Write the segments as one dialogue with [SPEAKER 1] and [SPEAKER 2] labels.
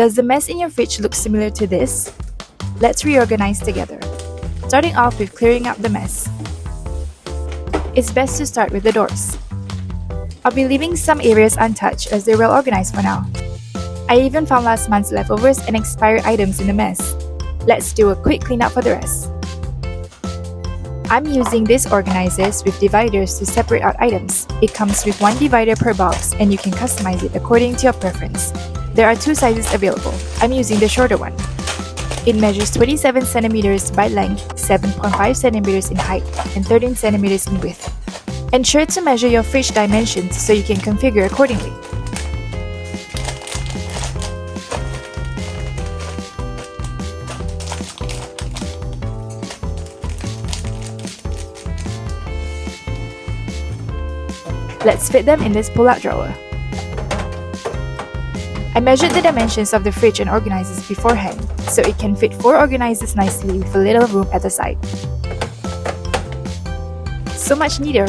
[SPEAKER 1] Does the mess in your fridge look similar to this? Let's reorganize together. Starting off with clearing up the mess. It's best to start with the doors. I'll be leaving some areas untouched as they're well organized for now. I even found last month's leftovers and expired items in the mess. Let's do a quick cleanup for the rest. I'm using these organizers with dividers to separate out items. It comes with one divider per box and you can customize it according to your preference. There are two sizes available. I'm using the shorter one. It measures 27 centimeters by length, 7.5 centimeters in height, and 13 centimeters in width. Ensure to measure your fridge dimensions so you can configure accordingly. Let's fit them in this pull-out drawer. I measured the dimensions of the fridge and organizers beforehand, so it can fit 4 organizers nicely with a little room at the side. So much neater!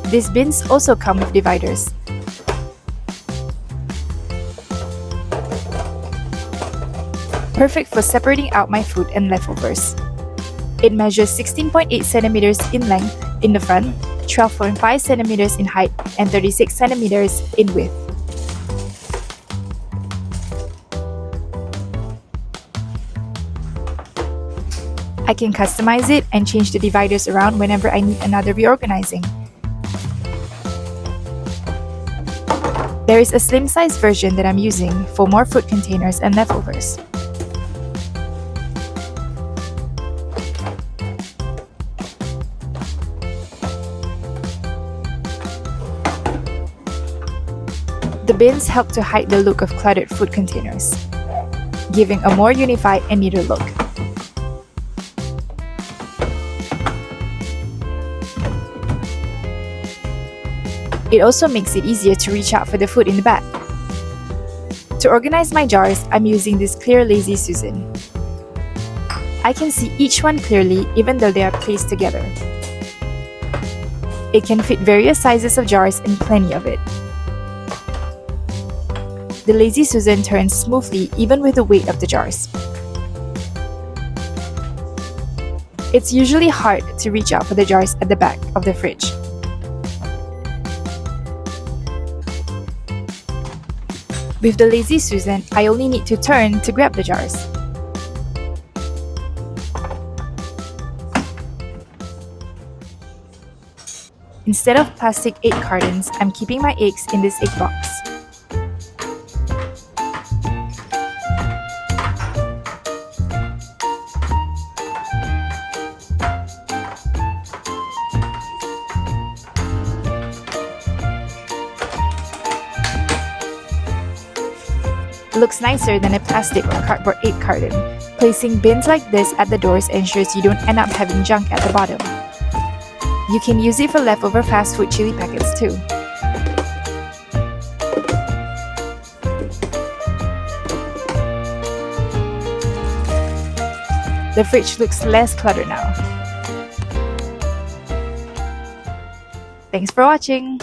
[SPEAKER 1] These bins also come with dividers. Perfect for separating out my food and leftovers. It measures 16.8 centimeters in length in the front, 12.5 centimeters in height, and 36 centimeters in width. I can customize it and change the dividers around whenever I need another reorganizing. There is a slim-sized version that I'm using for more food containers and leftovers. The bins help to hide the look of cluttered food containers, giving a more unified and neater look. It also makes it easier to reach out for the food in the back. To organize my jars, I'm using this Klear Lazy Susan. I can see each one clearly even though they are placed together. It can fit various sizes of jars and plenty of it. The Lazy Susan turns smoothly even with the weight of the jars. It's usually hard to reach out for the jars at the back of the fridge. With the Lazy Susan, I only need to turn to grab the jars. Instead of plastic egg cartons, I'm keeping my eggs in this egg box. Looks nicer than a plastic or cardboard egg carton. Placing bins like this at the doors ensures you don't end up having junk at the bottom. You can use it for leftover fast food chili packets too. The fridge looks less cluttered now. Thanks for watching!